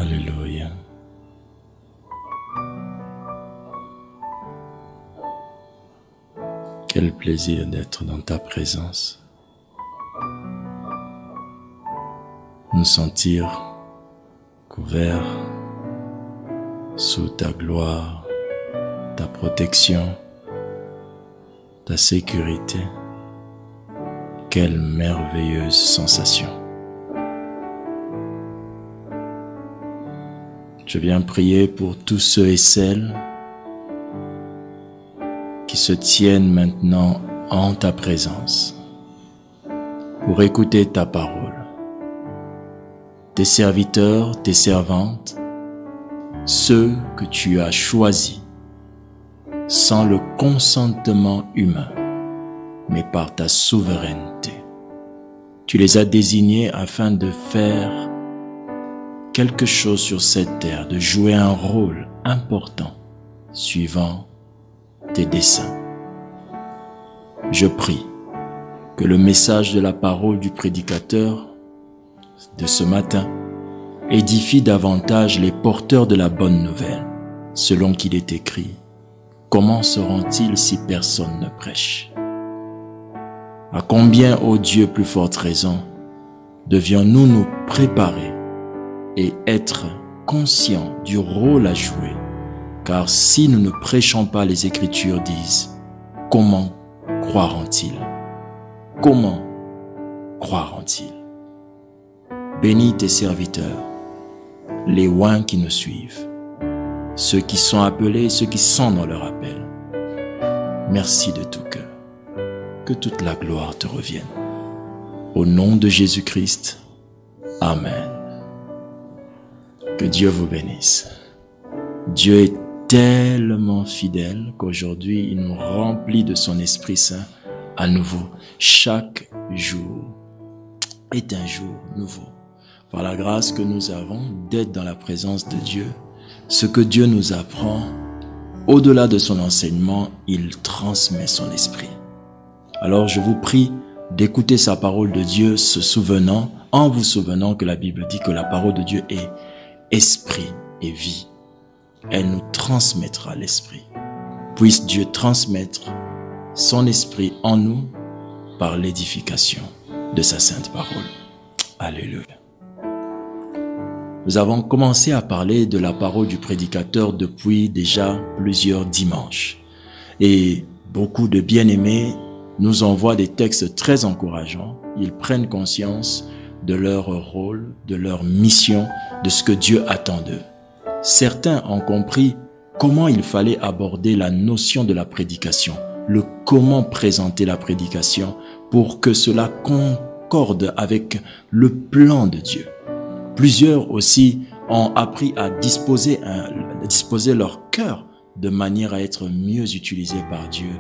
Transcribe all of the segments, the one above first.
Alléluia. Quel plaisir d'être dans ta présence. Nous sentir couverts sous ta gloire, ta protection, ta sécurité. Quelle merveilleuse sensation. Je viens prier pour tous ceux et celles qui se tiennent maintenant en ta présence pour écouter ta parole. Tes serviteurs, tes servantes, ceux que tu as choisis sans le consentement humain, mais par ta souveraineté. Tu les as désignés afin de faire quelque chose sur cette terre, de jouer un rôle important suivant tes desseins. Je prie que le message de la parole du prédicateur de ce matin édifie davantage les porteurs de la bonne nouvelle, selon qu'il est écrit: comment seront-ils si personne ne prêche? À combien, ô Dieu, plus forte raison, devions-nous nous préparer et être conscients du rôle à jouer, car si nous ne prêchons pas, les Écritures disent, comment croiront-ils? Comment croiront-ils? Bénis tes serviteurs, les oins qui nous suivent, ceux qui sont appelés et ceux qui sont dans leur appel. Merci de tout cœur. Que toute la gloire te revienne. Au nom de Jésus-Christ, Amen. Que Dieu vous bénisse. Dieu est tellement fidèle qu'aujourd'hui, il nous remplit de son Esprit Saint à nouveau. Chaque jour est un jour nouveau. Par la grâce que nous avons d'être dans la présence de Dieu, ce que Dieu nous apprend, au-delà de son enseignement, il transmet son esprit. Alors je vous prie d'écouter sa parole de Dieu, en vous souvenant que la Bible dit que la parole de Dieu est esprit et vie. Elle nous transmettra l'esprit. Puisse Dieu transmettre son esprit en nous par l'édification de sa sainte parole. Alléluia. Nous avons commencé à parler de la parole du prédicateur depuis déjà plusieurs dimanches. Et beaucoup de bien-aimés nous envoient des textes très encourageants. Ils prennent conscience de leur rôle, de leur mission, de ce que Dieu attend d'eux. Certains ont compris comment il fallait aborder la notion de la prédication, le comment présenter la prédication pour que cela concorde avec le plan de Dieu. Plusieurs aussi ont appris à disposer leur cœur de manière à être mieux utilisés par Dieu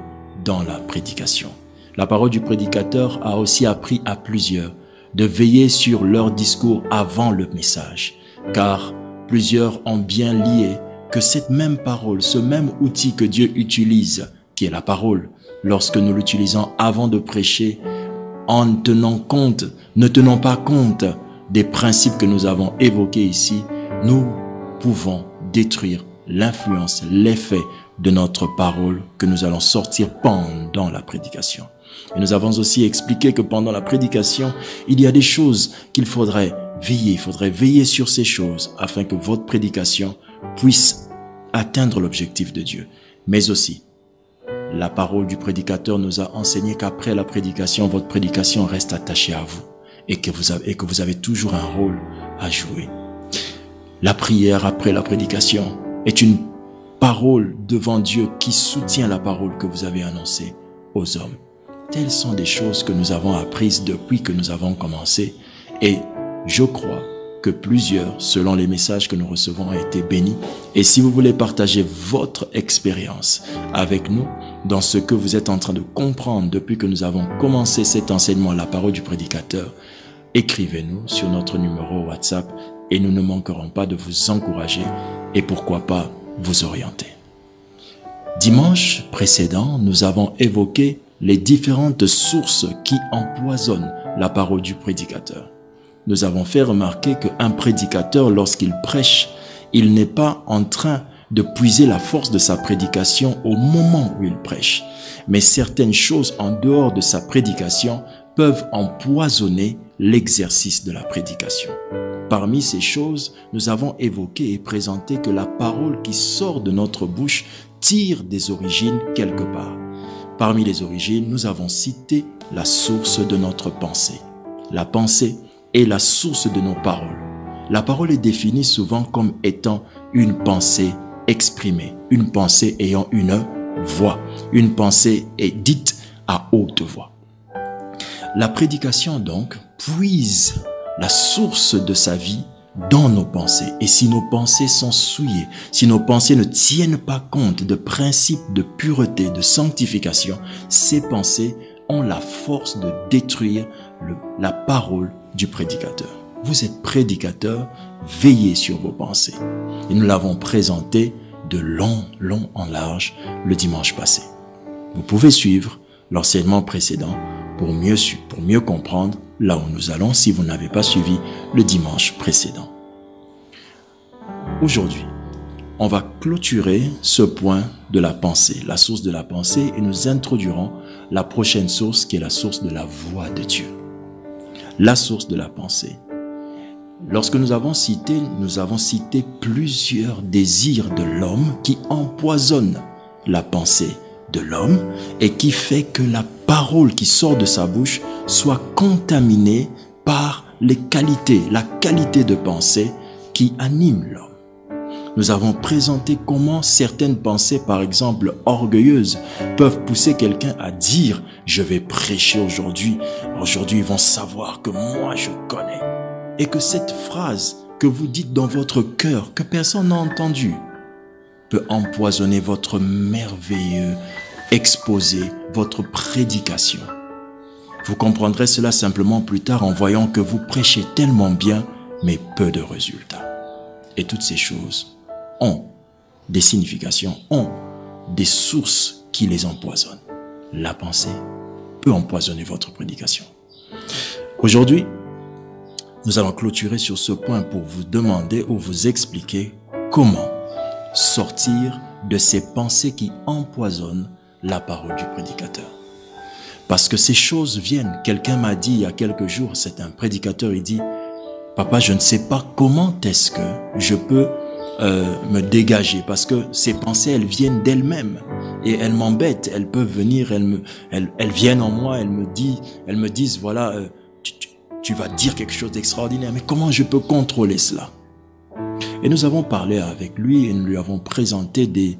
dans la prédication. La parole du prédicateur a aussi appris à plusieurs de veiller sur leur discours avant le message, car plusieurs ont bien lié que cette même parole, ce même outil que Dieu utilise, qui est la parole, lorsque nous l'utilisons avant de prêcher, en ne tenant pas compte des principes que nous avons évoqués ici, nous pouvons détruire l'influence, l'effet de notre parole que nous allons sortir pendant la prédication. Et nous avons aussi expliqué que pendant la prédication, il y a des choses qu'il faudrait veiller. Il faudrait veiller sur ces choses afin que votre prédication puisse atteindre l'objectif de Dieu. Mais aussi, la parole du prédicateur nous a enseigné qu'après la prédication, votre prédication reste attachée à vous et que vous avez toujours un rôle à jouer. La prière après la prédication est une parole devant Dieu qui soutient la parole que vous avez annoncée aux hommes. Telles sont des choses que nous avons apprises depuis que nous avons commencé et je crois que plusieurs, selon les messages que nous recevons, ont été bénis. Et si vous voulez partager votre expérience avec nous dans ce que vous êtes en train de comprendre depuis que nous avons commencé cet enseignement, la parole du prédicateur, écrivez-nous sur notre numéro WhatsApp et nous ne manquerons pas de vous encourager et pourquoi pas vous orienter. Dimanche précédent, nous avons évoqué les différentes sources qui empoisonnent la parole du prédicateur. nous avons fait remarquer qu'un prédicateur, lorsqu'il prêche, il n'est pas en train de puiser la force de sa prédication au moment où il prêche. Mais certaines choses en dehors de sa prédication peuvent empoisonner l'exercice de la prédication. Parmi ces choses, nous avons évoqué et présenté que la parole qui sort de notre bouche tire des origines quelque part. Parmi les origines, nous avons cité la source de notre pensée. La pensée est la source de nos paroles. La parole est définie souvent comme étant une pensée exprimée, une pensée ayant une voix. Une pensée est dite à haute voix. La prédication donc puise la source de sa vie dans nos pensées. Et si nos pensées sont souillées, si nos pensées ne tiennent pas compte de principes de pureté, de sanctification, ces pensées ont la force de détruire la parole du prédicateur. Vous êtes prédicateur, veillez sur vos pensées. Et nous l'avons présenté de long en large le dimanche passé. Vous pouvez suivre l'enseignement précédent pour mieux comprendre là où nous allons si vous n'avez pas suivi le dimanche précédent. Aujourd'hui, on va clôturer ce point de la pensée, la source de la pensée, et nous introduirons la prochaine source qui est la source de la voix de Dieu. La source de la pensée. Lorsque nous avons cité plusieurs désirs de l'homme qui empoisonnent la pensée de l'homme et qui fait que la parole qui sort de sa bouche soit contaminée par la qualité de pensée qui anime l'homme. Nous avons présenté comment certaines pensées, par exemple orgueilleuses, peuvent pousser quelqu'un à dire « Je vais prêcher aujourd'hui. Aujourd'hui, ils vont savoir que moi, je connais. » Et que cette phrase que vous dites dans votre cœur, que personne n'a entendue, peut empoisonner votre merveilleux exposé, votre prédication. Vous comprendrez cela simplement plus tard en voyant que vous prêchez tellement bien, mais peu de résultats. Et toutes ces choses ont des significations, ont des sources qui les empoisonnent. La pensée peut empoisonner votre prédication. Aujourd'hui, nous allons clôturer sur ce point pour vous demander ou vous expliquer comment sortir de ces pensées qui empoisonnent la parole du prédicateur. Parce que ces choses viennent. Quelqu'un m'a dit il y a quelques jours, c'est un prédicateur, il dit « Papa, je ne sais pas comment est-ce que je peux me dégager parce que ces pensées, elles viennent d'elles-mêmes et elles m'embêtent. Elles peuvent venir, elles viennent en moi, elles me disent voilà, tu vas dire quelque chose d'extraordinaire, mais comment je peux contrôler cela ?» Et nous avons parlé avec lui et nous lui avons présenté des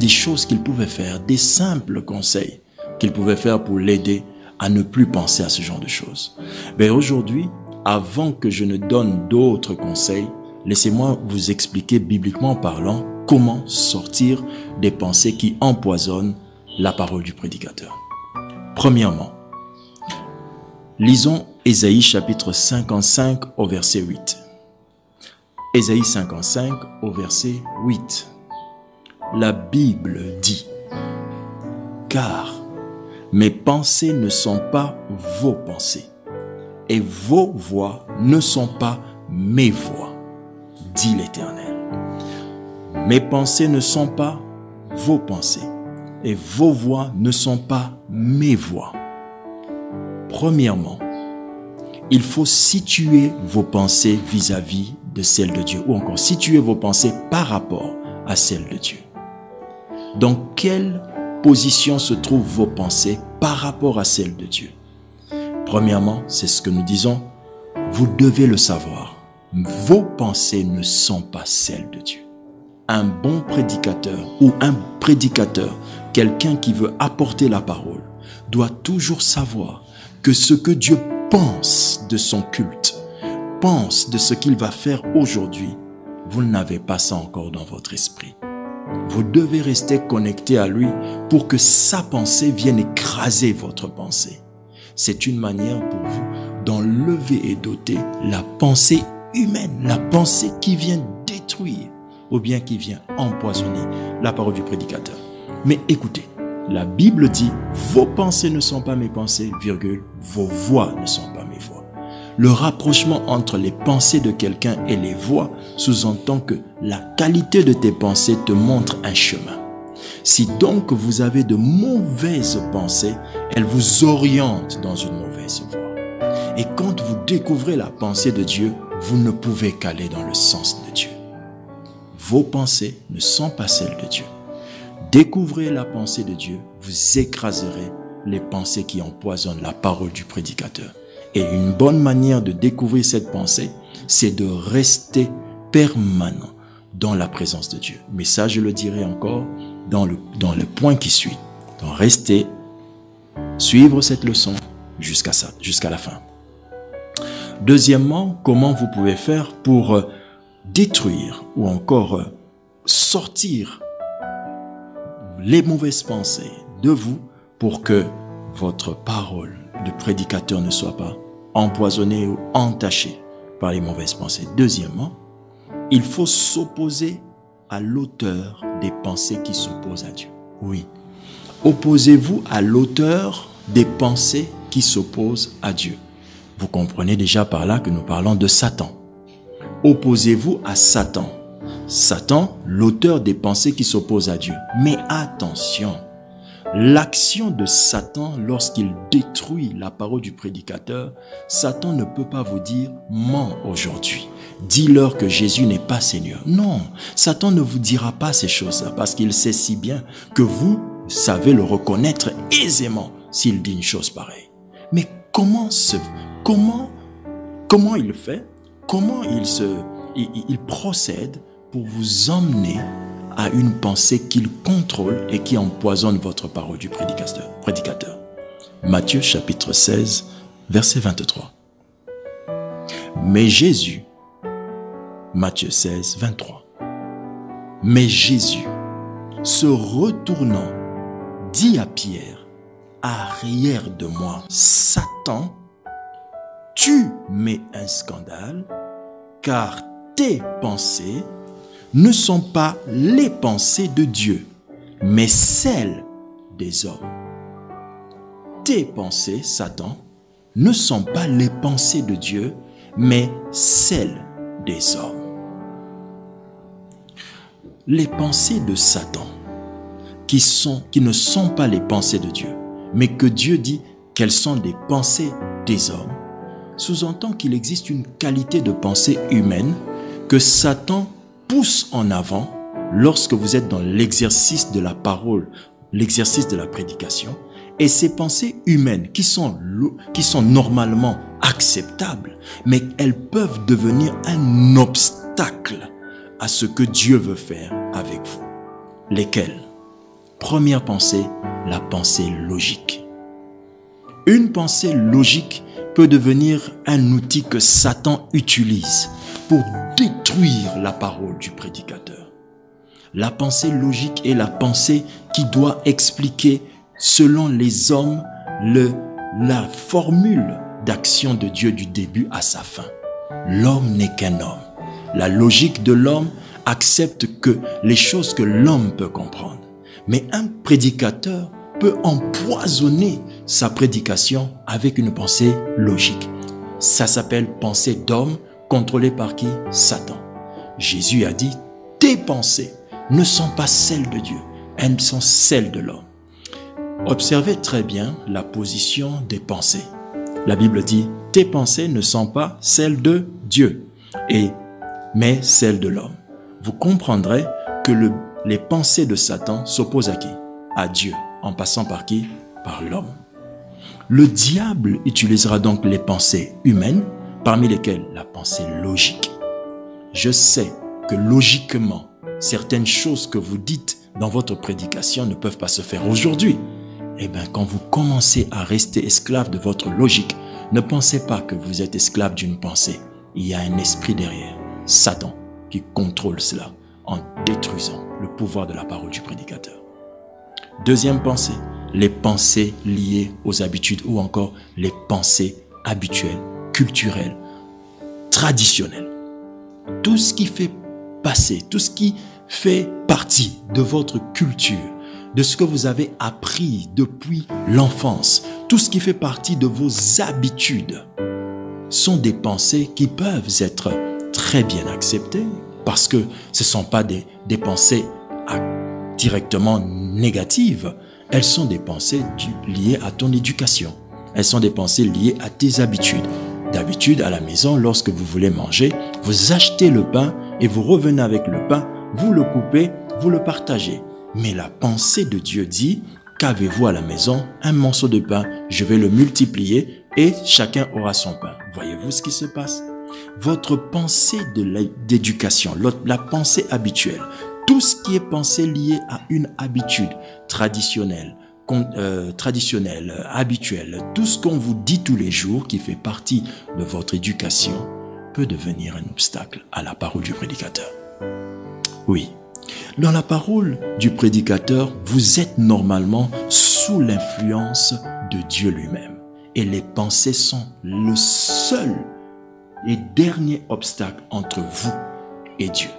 choses qu'il pouvait faire, des simples conseils qu'il pouvait faire pour l'aider à ne plus penser à ce genre de choses. Mais aujourd'hui, avant que je ne donne d'autres conseils, laissez-moi vous expliquer bibliquement parlant comment sortir des pensées qui empoisonnent la parole du prédicateur. Premièrement, lisons Ésaïe chapitre 55 au verset 8. Ésaïe 55 au verset 8. La Bible dit « Car mes pensées ne sont pas vos pensées, et vos voix ne sont pas mes voix, dit l'Éternel. Mes pensées ne sont pas vos pensées, et vos voix ne sont pas mes voix. » Premièrement, il faut situer vos pensées vis-à-vis de celles de Dieu, ou encore situer vos pensées par rapport à celles de Dieu. Dans quelle position se trouvent vos pensées par rapport à celles de Dieu? Premièrement, c'est ce que nous disons, vous devez le savoir. Vos pensées ne sont pas celles de Dieu. Un bon prédicateur ou un prédicateur, quelqu'un qui veut apporter la parole, doit toujours savoir que ce que Dieu pense de son culte, pense de ce qu'il va faire aujourd'hui, vous n'avez pas ça encore dans votre esprit. Vous devez rester connecté à lui pour que sa pensée vienne écraser votre pensée. C'est une manière pour vous d'enlever et d'ôter la pensée humaine, la pensée qui vient détruire ou bien qui vient empoisonner la parole du prédicateur. Mais écoutez, la Bible dit « Vos pensées ne sont pas mes pensées, virgule, vos voix ne sont pas mes voix. » Le rapprochement entre les pensées de quelqu'un et les voix sous-entend que la qualité de tes pensées te montre un chemin. Si donc vous avez de mauvaises pensées, elles vous orientent dans une mauvaise voie. Et quand vous découvrez la pensée de Dieu, vous ne pouvez qu'aller dans le sens de Dieu. Vos pensées ne sont pas celles de Dieu. Découvrez la pensée de Dieu, vous écraserez les pensées qui empoisonnent la parole du prédicateur. Et une bonne manière de découvrir cette pensée, c'est de rester permanent dans la présence de Dieu. Mais ça, je le dirai encore dans le point qui suit. Donc, restez, suivre cette leçon jusqu'à la fin. Deuxièmement, comment vous pouvez faire pour détruire ou encore sortir les mauvaises pensées de vous pour que votre parole de prédicateur ne soit pas empoisonnée ou entachée par les mauvaises pensées. Deuxièmement, il faut s'opposer à l'auteur des pensées qui s'opposent à Dieu. Oui, opposez-vous à l'auteur des pensées qui s'opposent à Dieu. Vous comprenez déjà par là que nous parlons de Satan. Opposez-vous à Satan. Satan, l'auteur des pensées qui s'opposent à Dieu. Mais attention, l'action de Satan lorsqu'il détruit la parole du prédicateur, Satan ne peut pas vous dire « mens aujourd'hui ». Dis-leur que Jésus n'est pas Seigneur. Non, Satan ne vous dira pas ces choses-là parce qu'il sait si bien que vous savez le reconnaître aisément s'il dit une chose pareille. Mais comment il fait? Comment il procède pour vous emmener à une pensée qu'il contrôle et qui empoisonne votre parole du prédicateur? Matthieu chapitre 16, verset 23. Mais Jésus, Matthieu 16, 23. Mais Jésus, se retournant, dit à Pierre, « Arrière de moi, Satan, tu mets un scandale, car tes pensées ne sont pas les pensées de Dieu, mais celles des hommes. » Tes pensées, Satan, ne sont pas les pensées de Dieu, mais celles des hommes. Les pensées de Satan, qui ne sont pas les pensées de Dieu, mais que Dieu dit qu'elles sont des pensées des hommes, sous-entend qu'il existe une qualité de pensée humaine que Satan pousse en avant lorsque vous êtes dans l'exercice de la parole, l'exercice de la prédication, et ces pensées humaines qui sont normalement acceptables, mais elles peuvent devenir un obstacle à ce que Dieu veut faire avec vous. Lesquelles? Première pensée, la pensée logique. Une pensée logique peut devenir un outil que Satan utilise pour détruire la parole du prédicateur. La pensée logique est la pensée qui doit expliquer, selon les hommes, la formule d'action de Dieu du début à sa fin. L'homme n'est qu'un homme. La logique de l'homme accepte que les choses que l'homme peut comprendre. Mais un prédicateur peut empoisonner sa prédication avec une pensée logique. Ça s'appelle pensée d'homme contrôlée par qui? Satan. Jésus a dit, tes pensées ne sont pas celles de Dieu, elles sont celles de l'homme. Observez très bien la position des pensées. La Bible dit, tes pensées ne sont pas celles de Dieu, mais celles de l'homme. Vous comprendrez que les pensées de Satan s'opposent à qui? À Dieu, en passant par qui? Par l'homme. Le diable utilisera donc les pensées humaines, parmi lesquelles la pensée logique. Je sais que logiquement, certaines choses que vous dites dans votre prédication ne peuvent pas se faire aujourd'hui. Eh bien, quand vous commencez à rester esclave de votre logique, ne pensez pas que vous êtes esclave d'une pensée. Il y a un esprit derrière, Satan, qui contrôle cela en détruisant le pouvoir de la parole du prédicateur. Deuxième pensée, les pensées liées aux habitudes ou encore les pensées habituelles, culturelles, traditionnelles. Tout ce qui fait passer, tout ce qui fait partie de votre culture, de ce que vous avez appris depuis l'enfance, tout ce qui fait partie de vos habitudes, sont des pensées qui peuvent être très bien acceptées parce que ce ne sont pas des pensées directement négatives. Elles sont des pensées liées à ton éducation. Elles sont des pensées liées à tes habitudes. D'habitude, à la maison, lorsque vous voulez manger, vous achetez le pain et vous revenez avec le pain, vous le coupez, vous le partagez. Mais la pensée de Dieu dit, qu'avez-vous à la maison? Un morceau de pain, je vais le multiplier et chacun aura son pain. Voyez-vous ce qui se passe? Votre pensée d'éducation, la pensée habituelle, tout ce qui est pensée liée à une habitude traditionnelle, habituelle, tout ce qu'on vous dit tous les jours qui fait partie de votre éducation peut devenir un obstacle à la parole du prédicateur. Oui, dans la parole du prédicateur, vous êtes normalement sous l'influence de Dieu lui-même. Et les pensées sont le seul et dernier obstacle entre vous et Dieu.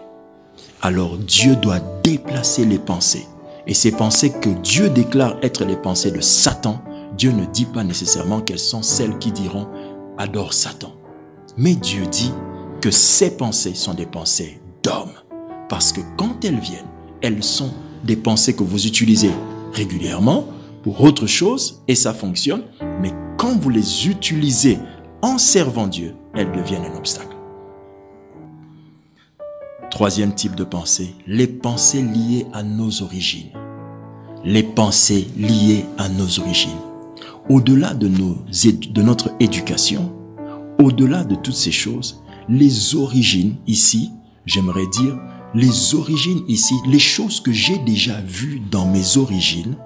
Alors Dieu doit déplacer les pensées. Et ces pensées que Dieu déclare être les pensées de Satan, Dieu ne dit pas nécessairement qu'elles sont celles qui diront « adore Satan ». Mais Dieu dit que ces pensées sont des pensées d'hommes. Parce que quand elles viennent, elles sont des pensées que vous utilisez régulièrement pour autre chose et ça fonctionne. Mais quand vous les utilisez en servant Dieu, elles deviennent un obstacle. Troisième type de pensée, les pensées liées à nos origines. Les pensées liées à nos origines. Au-delà de notre éducation, au-delà de toutes ces choses, les origines ici, j'aimerais dire, les origines ici, les choses que j'ai déjà vues dans mes origines,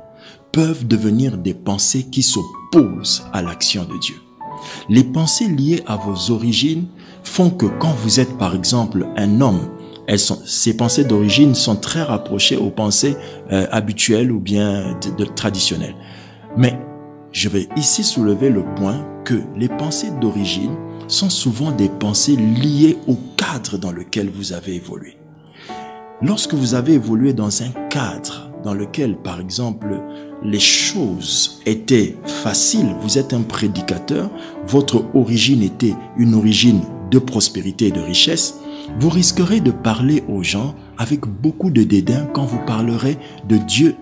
peuvent devenir des pensées qui s'opposent à l'action de Dieu. Les pensées liées à vos origines font que quand vous êtes par exemple un homme, ces pensées d'origine sont très rapprochées aux pensées habituelles ou bien traditionnelles. Mais je vais ici soulever le point que les pensées d'origine sont souvent des pensées liées au cadre dans lequel vous avez évolué. Lorsque vous avez évolué dans un cadre dans lequel, par exemple, les choses étaient faciles, vous êtes un prédicateur, votre origine était une origine de prospérité et de richesse, vous risquerez de parler aux gens avec beaucoup de dédain quand vous parlerez de Dieu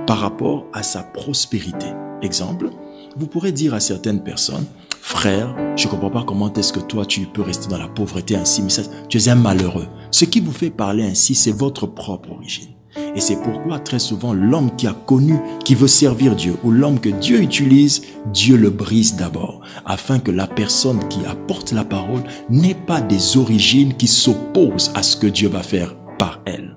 par rapport à sa prospérité. Exemple, vous pourrez dire à certaines personnes, « Frère, je ne comprends pas comment est-ce que toi tu peux rester dans la pauvreté ainsi, mais tu es un malheureux. » Ce qui vous fait parler ainsi, c'est votre propre origine. Et c'est pourquoi très souvent l'homme qui a connu, qui veut servir Dieu, ou l'homme que Dieu utilise, Dieu le brise d'abord, afin que la personne qui apporte la parole n'ait pas des origines qui s'opposent à ce que Dieu va faire par elle.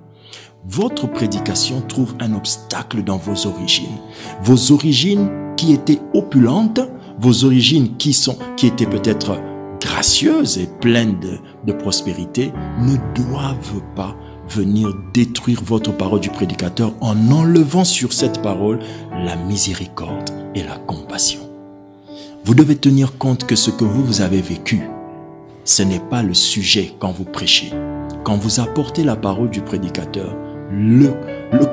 Votre prédication trouve un obstacle dans vos origines. Vos origines qui étaient opulentes, vos origines qui étaient peut-être gracieuses et pleines de prospérité, ne doivent pas venir détruire votre parole du prédicateur en enlevant sur cette parole la miséricorde et la compassion. Vous devez tenir compte que ce que vous avez vécu, ce n'est pas le sujet quand vous prêchez. Quand vous apportez la parole du prédicateur, le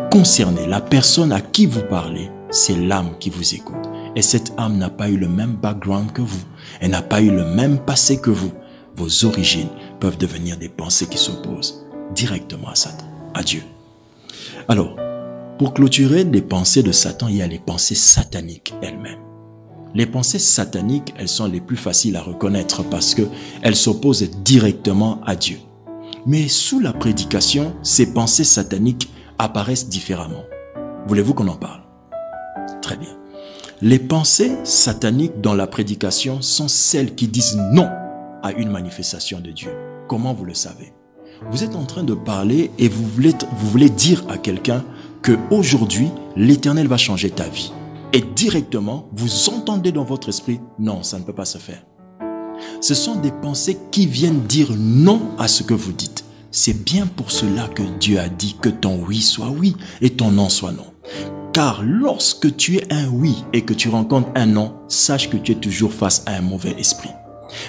concerné, la personne à qui vous parlez, c'est l'âme qui vous écoute. Et cette âme n'a pas eu le même background que vous. Elle n'a pas eu le même passé que vous. Vos origines peuvent devenir des pensées qui s'opposent directement à Satan, à Dieu. Alors, pour clôturer les pensées de Satan, il y a les pensées sataniques elles-mêmes. Les pensées sataniques, elles sont les plus faciles à reconnaître parce qu'elles s'opposent directement à Dieu. Mais sous la prédication, ces pensées sataniques apparaissent différemment. Voulez-vous qu'on en parle? Très bien. Les pensées sataniques dans la prédication sont celles qui disent non à une manifestation de Dieu. Comment vous le savez? Vous êtes en train de parler et vous voulez dire à quelqu'un qu'aujourd'hui, l'Éternel va changer ta vie. Et directement, vous entendez dans votre esprit, non, ça ne peut pas se faire. Ce sont des pensées qui viennent dire non à ce que vous dites. C'est bien pour cela que Dieu a dit que ton oui soit oui et ton non soit non. Car lorsque tu es un oui et que tu rencontres un non, sache que tu es toujours face à un mauvais esprit.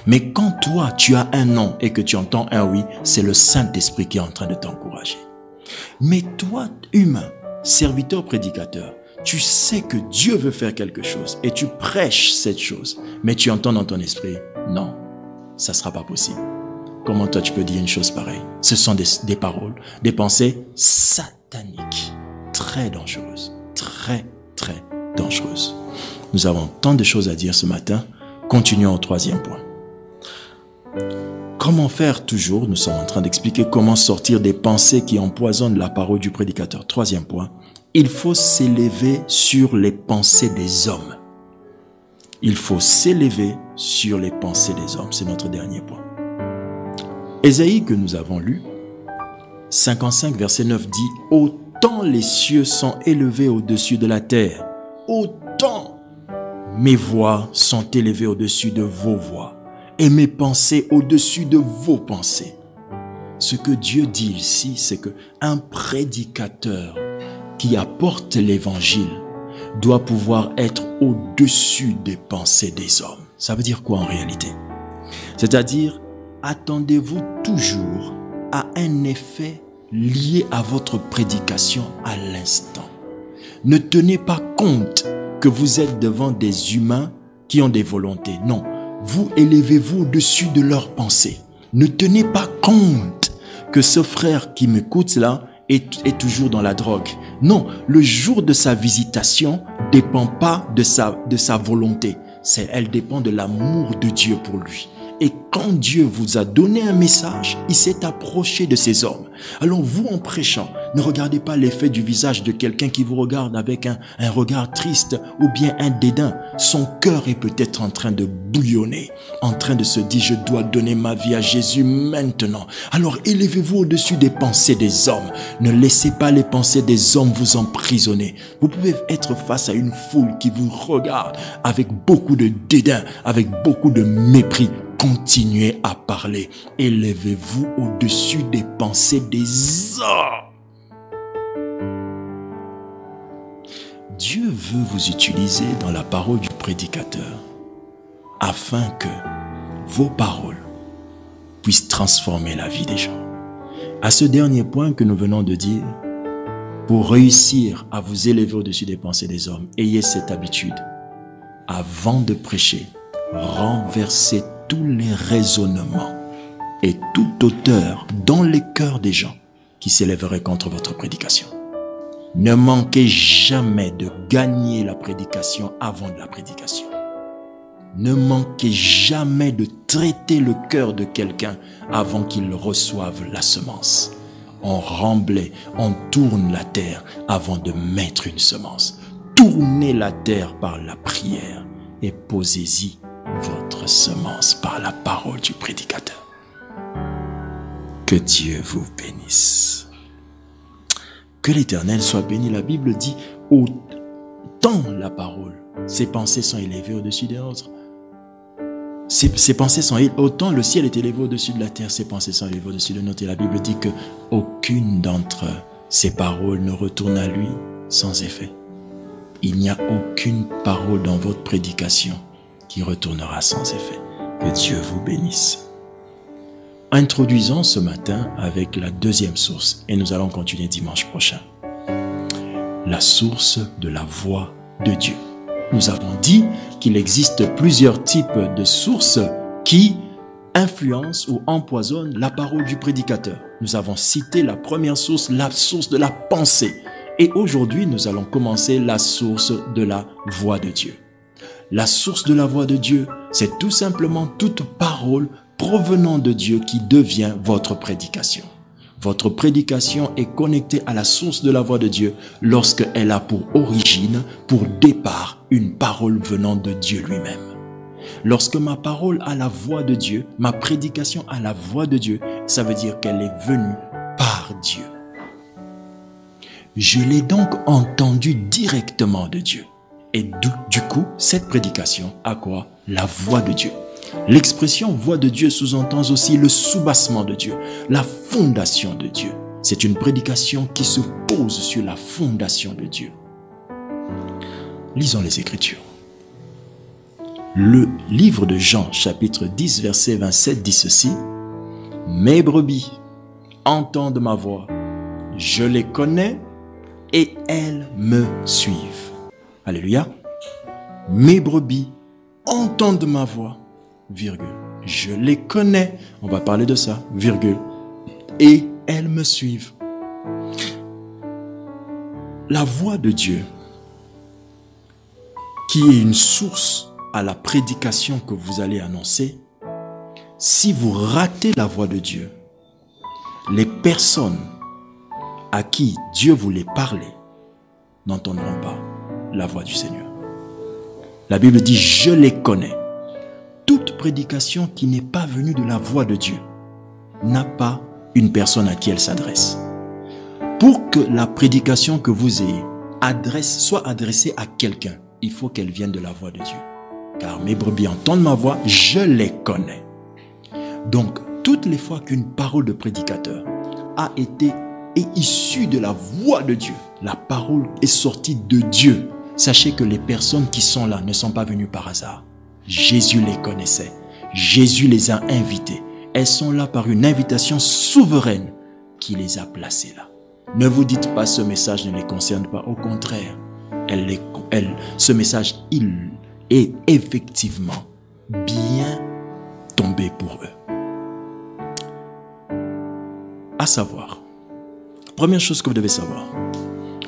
Mais quand toi, tu as un non et que tu entends un oui, c'est le Saint-Esprit qui est en train de t'encourager. Mais toi, humain, serviteur, prédicateur, tu sais que Dieu veut faire quelque chose et tu prêches cette chose, mais tu entends dans ton esprit, non, ça ne sera pas possible. Comment toi tu peux dire une chose pareille? Ce sont des paroles, des pensées sataniques, très dangereuses, très dangereuses. Nous avons tant de choses à dire ce matin. Continuons au troisième point. Comment faire toujours? Nous sommes en train d'expliquer comment sortir des pensées qui empoisonnent la parole du prédicateur. Troisième point, il faut s'élever sur les pensées des hommes. Il faut s'élever sur les pensées des hommes. C'est notre dernier point. Ésaïe que nous avons lu, 55 verset 9 dit « Autant les cieux sont élevés au-dessus de la terre, autant mes voix sont élevées au-dessus de vos voix et mes pensées au-dessus de vos pensées. » Ce que Dieu dit ici, c'est qu'un prédicateur qui apporte l'évangile doit pouvoir être au-dessus des pensées des hommes. Ça veut dire quoi en réalité? C'est-à-dire, attendez-vous toujours à un effet lié à votre prédication à l'instant. Ne tenez pas compte que vous êtes devant des humains qui ont des volontés. Non, vous élevez-vous au-dessus de leurs pensées. Ne tenez pas compte que ce frère qui m'écoute là est toujours dans la drogue. Non, le jour de sa visitation ne dépend pas de sa volonté. Elle dépend de l'amour de Dieu pour lui. Et quand Dieu vous a donné un message, il s'est approché de ces hommes. Alors vous, en prêchant, ne regardez pas l'effet du visage de quelqu'un qui vous regarde avec un regard triste ou bien un dédain. Son cœur est peut-être en train de bouillonner, en train de se dire « Je dois donner ma vie à Jésus maintenant ». Alors élevez-vous au-dessus des pensées des hommes. Ne laissez pas les pensées des hommes vous emprisonner. Vous pouvez être face à une foule qui vous regarde avec beaucoup de dédain, avec beaucoup de mépris. Continuez à parler. Élevez-vous au-dessus des pensées des hommes. Dieu veut vous utiliser dans la parole du prédicateur afin que vos paroles puissent transformer la vie des gens. À ce dernier point que nous venons de dire, pour réussir à vous élever au-dessus des pensées des hommes, ayez cette habitude. Avant de prêcher, renversez tous les raisonnements et toute hauteur dans les cœurs des gens qui s'élèveraient contre votre prédication. Ne manquez jamais de gagner la prédication avant de la prédication. Ne manquez jamais de traiter le cœur de quelqu'un avant qu'il reçoive la semence. On remblait, on tourne la terre avant de mettre une semence. Tournez la terre par la prière et posez-y votre semence par la parole du prédicateur. Que Dieu vous bénisse. Que l'Éternel soit béni. La Bible dit, autant la parole, ses pensées sont élevées au-dessus des autres. Ses pensées sont élevées, autant le ciel est élevé au-dessus de la terre, ses pensées sont élevées au-dessus de notre. Et la Bible dit que aucune d'entre ces paroles ne retourne à lui sans effet. Il n'y a aucune parole dans votre prédication qui retournera sans effet. Que Dieu vous bénisse. Introduisons ce matin avec la deuxième source et nous allons continuer dimanche prochain. La source de la voix de Dieu. Nous avons dit qu'il existe plusieurs types de sources qui influencent ou empoisonnent la parole du prédicateur. Nous avons cité la première source, la source de la pensée. Et aujourd'hui, nous allons commencer la source de la voix de Dieu. La source de la voix de Dieu, c'est tout simplement toute parole provenant de Dieu qui devient votre prédication. Votre prédication est connectée à la source de la voix de Dieu lorsqu'elle a pour origine, pour départ, une parole venant de Dieu lui-même. Lorsque ma parole a la voix de Dieu, ma prédication a la voix de Dieu, ça veut dire qu'elle est venue par Dieu. Je l'ai donc entendu directement de Dieu. Et du coup, cette prédication a quoi? La voix de Dieu. L'expression voix de Dieu sous-entend aussi le soubassement de Dieu, la fondation de Dieu. C'est une prédication qui se pose sur la fondation de Dieu. Lisons les Écritures. Le livre de Jean, chapitre 10, verset 27, dit ceci. « Mes brebis entendent ma voix, je les connais et elles me suivent. » Alléluia. « Mes brebis entendent ma voix, virgule. Je les connais. On va parler de ça, virgule. Et elles me suivent. La voix de Dieu, qui est une source à la prédication que vous allez annoncer, si vous ratez la voix de Dieu, les personnes à qui Dieu voulait parler n'entendront pas la voix du Seigneur. La Bible dit, je les connais. Toute prédication qui n'est pas venue de la voix de Dieu n'a pas une personne à qui elle s'adresse. Pour que la prédication que vous ayez soit adressée à quelqu'un, il faut qu'elle vienne de la voix de Dieu. Car mes brebis entendent ma voix, je les connais. Donc, toutes les fois qu'une parole de prédicateur est issue de la voix de Dieu, la parole est sortie de Dieu, sachez que les personnes qui sont là ne sont pas venues par hasard. Jésus les connaissait. Jésus les a invitées. Elles sont là par une invitation souveraine qui les a placées là. Ne vous dites pas ce message ne les concerne pas. Au contraire, ce message, il est effectivement bien tombé pour eux. À savoir, première chose que vous devez savoir,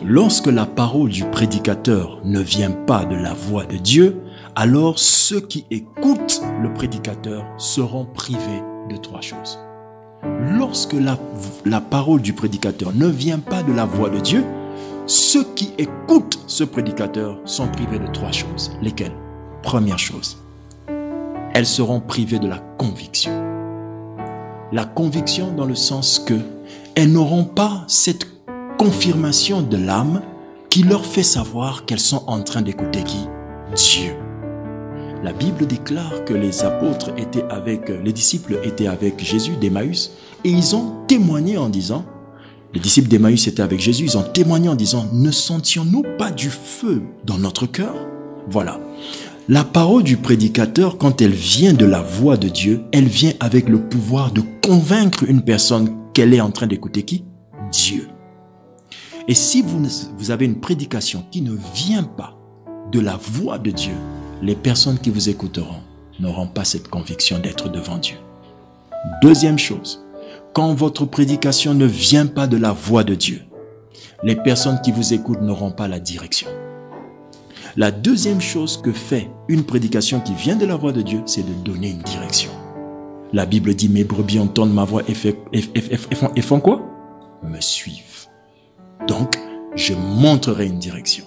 lorsque la parole du prédicateur ne vient pas de la voix de Dieu, alors ceux qui écoutent le prédicateur seront privés de trois choses. Lorsque la parole du prédicateur ne vient pas de la voix de Dieu, ceux qui écoutent ce prédicateur sont privés de trois choses. Lesquelles? Première chose, elles seront privées de la conviction. La conviction dans le sens que elles n'auront pas cette confirmation de l'âme qui leur fait savoir qu'elles sont en train d'écouter qui? Dieu. La Bible déclare que les apôtres les disciples étaient avec Jésus d'Emmaüs et ils ont témoigné en disant, les disciples d'Emmaüs étaient avec Jésus, ils ont témoigné en disant, ne sentions-nous pas du feu dans notre cœur? Voilà. La parole du prédicateur, quand elle vient de la voix de Dieu, elle vient avec le pouvoir de convaincre une personne qu'elle est en train d'écouter qui? Dieu. Et si vous avez une prédication qui ne vient pas de la voix de Dieu, les personnes qui vous écouteront n'auront pas cette conviction d'être devant Dieu. Deuxième chose, quand votre prédication ne vient pas de la voix de Dieu, les personnes qui vous écoutent n'auront pas la direction. La deuxième chose que fait une prédication qui vient de la voix de Dieu, c'est de donner une direction. La Bible dit, mes brebis entendent ma voix et font quoi? Me suivent. Donc, je montrerai une direction.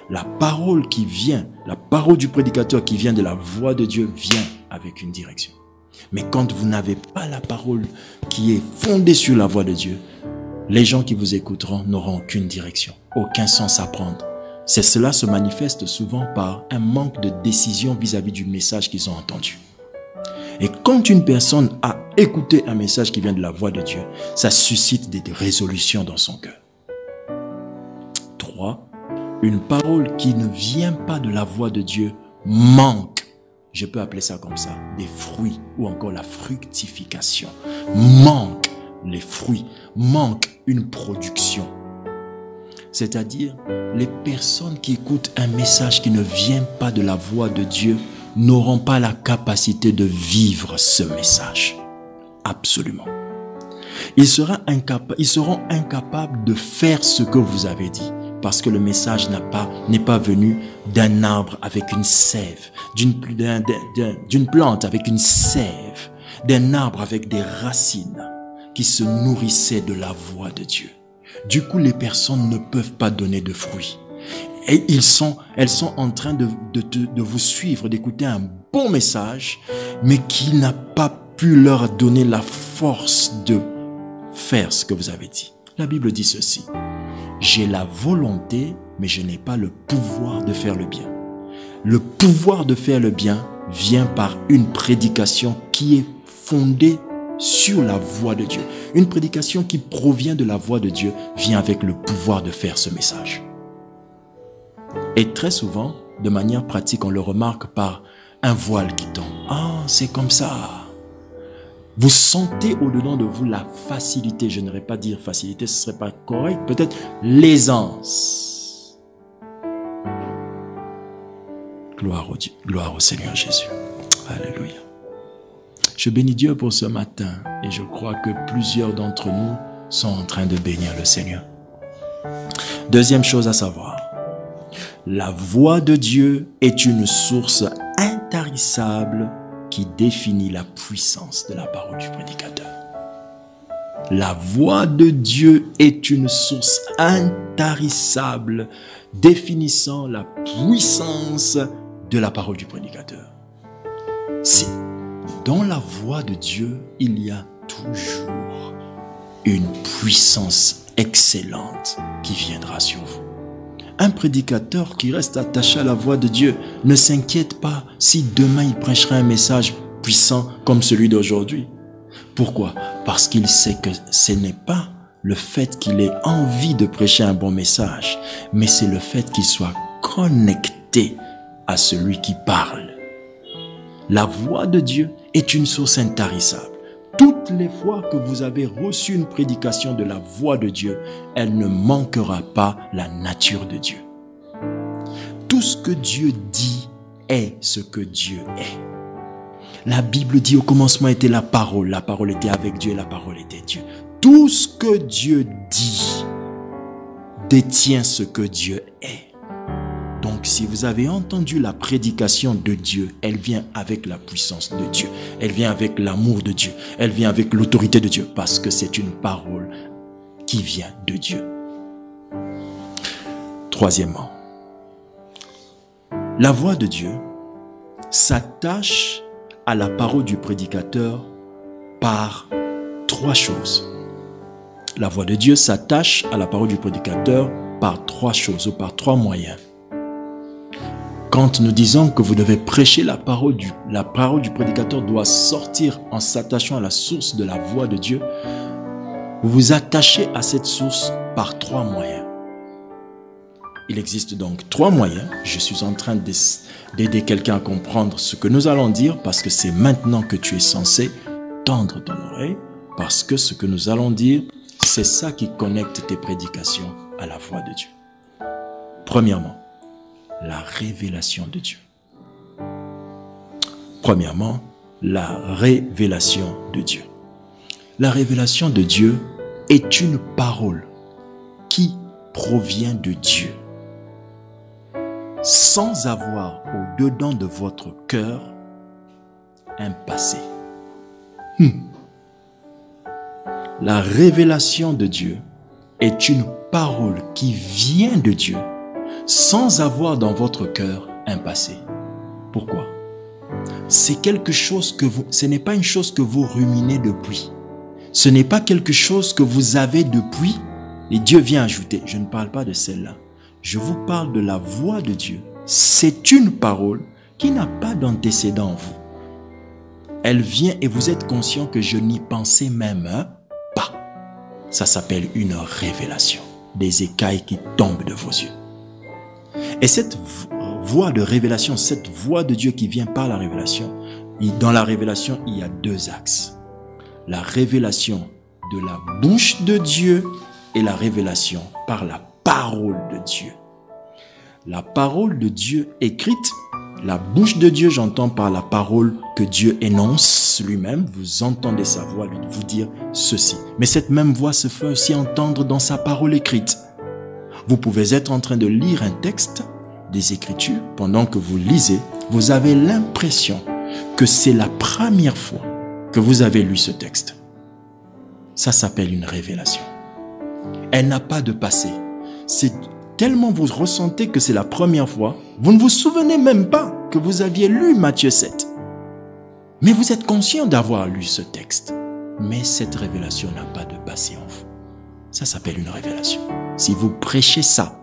La parole du prédicateur qui vient de la voix de Dieu vient avec une direction. Mais quand vous n'avez pas la parole qui est fondée sur la voix de Dieu, les gens qui vous écouteront n'auront aucune direction, aucun sens à prendre. Cela se manifeste souvent par un manque de décision vis-à-vis du message qu'ils ont entendu. Et quand une personne a écouté un message qui vient de la voix de Dieu, ça suscite des résolutions dans son cœur. 3. Une parole qui ne vient pas de la voix de Dieu manque, je peux appeler ça comme ça, des fruits ou encore la fructification. Manque les fruits, manque une production. C'est-à-dire, les personnes qui écoutent un message qui ne vient pas de la voix de Dieu n'auront pas la capacité de vivre ce message. Absolument. Ils seront incapables de faire ce que vous avez dit. Parce que le message n'est pas venu d'un arbre avec une sève, d'une plante avec une sève, d'un arbre avec des racines qui se nourrissaient de la voix de Dieu. Du coup, les personnes ne peuvent pas donner de fruits. Et elles sont en train de vous suivre, d'écouter un bon message, mais qui n'a pas pu leur donner la force de faire ce que vous avez dit. La Bible dit ceci. J'ai la volonté, mais je n'ai pas le pouvoir de faire le bien. Le pouvoir de faire le bien vient par une prédication qui est fondée sur la voix de Dieu. Une prédication qui provient de la voix de Dieu vient avec le pouvoir de faire ce message. Et très souvent, de manière pratique, on le remarque par un voile qui tombe. Ah, c'est comme ça. Vous sentez au-dedans de vous la facilité. Je n'aurais pas dire facilité, ce ne serait pas correct. Peut-être l'aisance. Gloire au Seigneur Jésus. Alléluia. Je bénis Dieu pour ce matin et je crois que plusieurs d'entre nous sont en train de bénir le Seigneur. Deuxième chose à savoir, la voix de Dieu est une source intarissable qui définit la puissance de la parole du prédicateur. La voix de Dieu est une source intarissable définissant la puissance de la parole du prédicateur. Si dans la voix de Dieu, il y a toujours une puissance excellente qui viendra sur vous. Un prédicateur qui reste attaché à la voix de Dieu ne s'inquiète pas si demain il prêchera un message puissant comme celui d'aujourd'hui. Pourquoi? Parce qu'il sait que ce n'est pas le fait qu'il ait envie de prêcher un bon message, mais c'est le fait qu'il soit connecté à celui qui parle. La voix de Dieu est une source intarissable. Toutes les fois que vous avez reçu une prédication de la voix de Dieu, elle ne manquera pas la nature de Dieu. Tout ce que Dieu dit est ce que Dieu est. La Bible dit au commencement était la parole était avec Dieu et la parole était Dieu. Tout ce que Dieu dit détient ce que Dieu est. Donc si vous avez entendu la prédication de Dieu, elle vient avec la puissance de Dieu. Elle vient avec l'amour de Dieu. Elle vient avec l'autorité de Dieu parce que c'est une parole qui vient de Dieu. Troisièmement, la voix de Dieu s'attache à la parole du prédicateur par trois choses. La voix de Dieu s'attache à la parole du prédicateur par trois choses ou par trois moyens. Quand nous disons que vous devez prêcher la parole du prédicateur doit sortir en s'attachant à la source de la voix de Dieu, vous vous attachez à cette source par trois moyens. Il existe donc trois moyens. Je suis en train d'aider quelqu'un à comprendre ce que nous allons dire parce que c'est maintenant que tu es censé tendre ton oreille parce que ce que nous allons dire, c'est ça qui connecte tes prédications à la voix de Dieu. Premièrement, la révélation de Dieu. Premièrement, la révélation de Dieu. La révélation de Dieu est une parole qui provient de Dieu, sans avoir au-dedans de votre cœur un passé. La révélation de Dieu est une parole qui vient de Dieu, sans avoir dans votre cœur un passé. Pourquoi? C'est quelque chose ce n'est pas une chose que vous ruminez depuis. Ce n'est pas quelque chose que vous avez depuis et Dieu vient ajouter. Je ne parle pas de celle-là. Je vous parle de la voix de Dieu. C'est une parole qui n'a pas d'antécédent en vous. Elle vient et vous êtes conscient que je n'y pensais même pas. Ça s'appelle une révélation. Des écailles qui tombent de vos yeux. Et cette voix de révélation, cette voix de Dieu qui vient par la révélation, dans la révélation, il y a deux axes. La révélation de la bouche de Dieu et la révélation par la parole de Dieu. La parole de Dieu écrite, la bouche de Dieu, j'entends par la parole que Dieu énonce lui-même. Vous entendez sa voix lui vous dire ceci. Mais cette même voix se fait aussi entendre dans sa parole écrite. Vous pouvez être en train de lire un texte des Écritures. Pendant que vous lisez, vous avez l'impression que c'est la première fois que vous avez lu ce texte. Ça s'appelle une révélation. Elle n'a pas de passé. C'est tellement vous ressentez que c'est la première fois, vous ne vous souvenez même pas que vous aviez lu Matthieu 7. Mais vous êtes conscient d'avoir lu ce texte. Mais cette révélation n'a pas de passé en vous. Ça s'appelle une révélation. Si vous prêchez ça,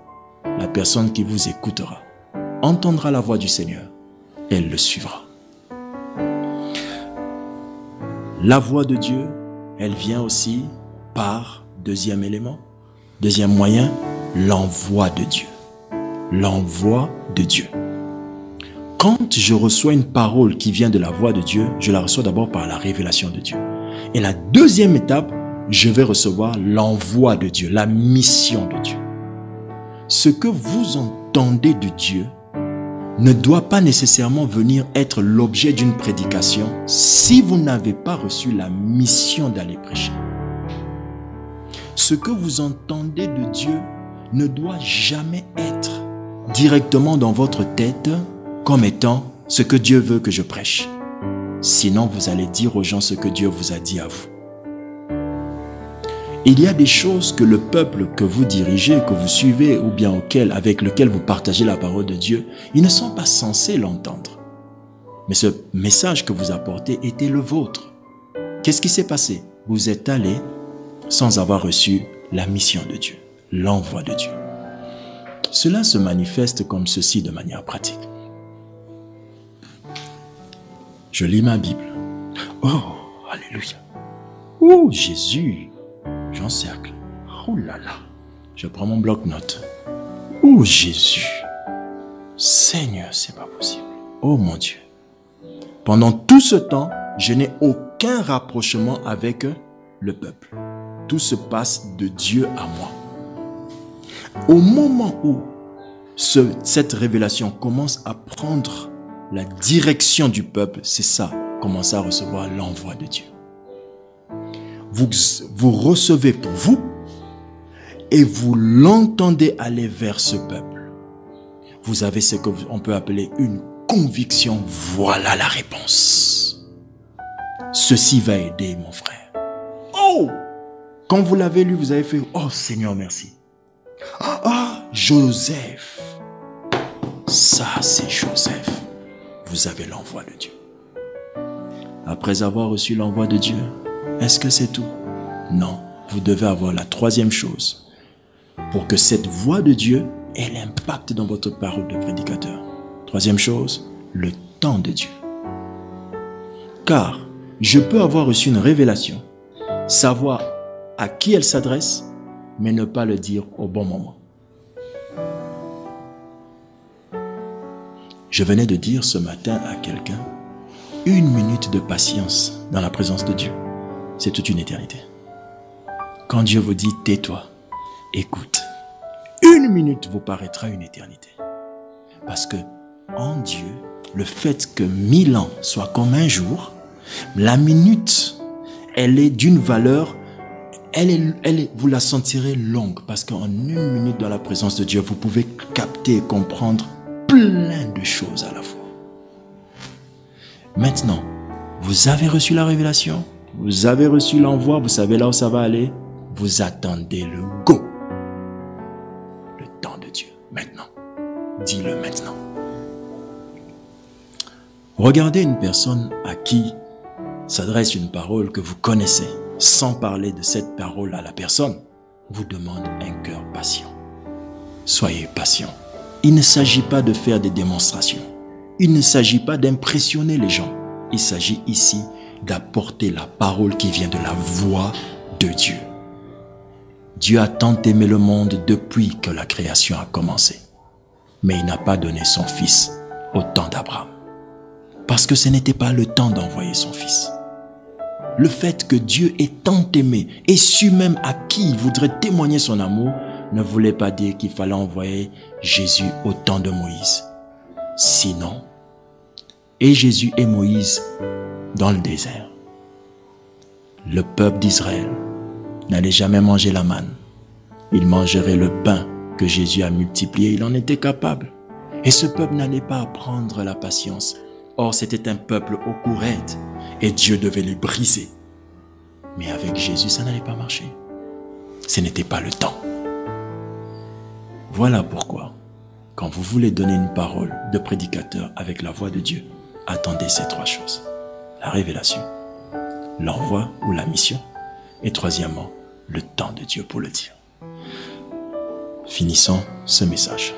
la personne qui vous écoutera entendra la voix du Seigneur et elle le suivra. La voix de Dieu, elle vient aussi par, deuxième élément, deuxième moyen, l'envoi de Dieu. L'envoi de Dieu. Quand je reçois une parole qui vient de la voix de Dieu, je la reçois d'abord par la révélation de Dieu. Et la deuxième étape, je vais recevoir l'envoi de Dieu, la mission de Dieu. Ce que vous entendez de Dieu ne doit pas nécessairement venir être l'objet d'une prédication si vous n'avez pas reçu la mission d'aller prêcher. Ce que vous entendez de Dieu ne doit jamais être directement dans votre tête comme étant ce que Dieu veut que je prêche. Sinon, vous allez dire aux gens ce que Dieu vous a dit à vous. Il y a des choses que le peuple que vous dirigez, que vous suivez ou bien avec lequel vous partagez la parole de Dieu, ils ne sont pas censés l'entendre. Mais ce message que vous apportez était le vôtre. Qu'est-ce qui s'est passé? Vous êtes allé sans avoir reçu la mission de Dieu, l'envoi de Dieu. Cela se manifeste comme ceci de manière pratique. Je lis ma Bible. Oh, alléluia. Oh, Jésus. J'encercle. Oh là là. Je prends mon bloc-notes. Oh, Jésus. Seigneur, c'est pas possible. Oh mon Dieu. Pendant tout ce temps, je n'ai aucun rapprochement avec le peuple. Tout se passe de Dieu à moi. Au moment où cette révélation commence à prendre la direction du peuple, c'est ça, commencer à recevoir l'envoi de Dieu. Vous recevez pour vous et vous l'entendez aller vers ce peuple. Vous avez ce qu'on peut appeler une conviction. Voilà la réponse. Ceci va aider mon frère. Oh! Quand vous l'avez lu, vous avez fait « Oh Seigneur, merci ». Ah, Joseph. Ça, c'est Joseph. Vous avez l'envoi de Dieu. Après avoir reçu l'envoi de Dieu, est-ce que c'est tout? Non, vous devez avoir la troisième chose pour que cette voix de Dieu ait l'impact dans votre parole de prédicateur. Troisième chose, le temps de Dieu. Car je peux avoir reçu une révélation, savoir à qui elle s'adresse, mais ne pas le dire au bon moment. Je venais de dire ce matin à quelqu'un, 1 minute de patience dans la présence de Dieu, c'est toute une éternité. Quand Dieu vous dit, tais-toi, écoute, 1 minute vous paraîtra une éternité. Parce que en Dieu, le fait que 1000 ans soient comme un jour, la minute, elle est d'une valeur, vous la sentirez longue. Parce qu'en 1 minute dans la présence de Dieu, vous pouvez capter et comprendre plein de choses à la fois. Maintenant, vous avez reçu la révélation, vous avez reçu l'envoi, vous savez là où ça va aller. Vous attendez le go. Le temps de Dieu. Maintenant. Dis-le maintenant. Regardez une personne à qui s'adresse une parole que vous connaissez, sans parler de cette parole à la personne, vous demande un cœur patient. Soyez patient. Il ne s'agit pas de faire des démonstrations. Il ne s'agit pas d'impressionner les gens. Il s'agit ici d'apporter la parole qui vient de la voix de Dieu. Dieu a tant aimé le monde depuis que la création a commencé. Mais il n'a pas donné son fils au temps d'Abraham. Parce que ce n'était pas le temps d'envoyer son fils. Le fait que Dieu ait tant aimé et su même à qui il voudrait témoigner son amour ne voulait pas dire qu'il fallait envoyer Jésus au temps de Moïse. Sinon, et Jésus et Moïse dans le désert, le peuple d'Israël n'allait jamais manger la manne. Il mangerait le pain que Jésus a multiplié. Il en était capable. Et ce peuple n'allait pas apprendre la patience. Or, c'était un peuple au courette et Dieu devait les briser. Mais avec Jésus, ça n'allait pas marcher. Ce n'était pas le temps. Voilà pourquoi, quand vous voulez donner une parole de prédicateur avec la voix de Dieu, attendez ces 3 choses. La révélation, l'envoi ou la mission, et troisièmement, le temps de Dieu pour le dire. Finissons ce message.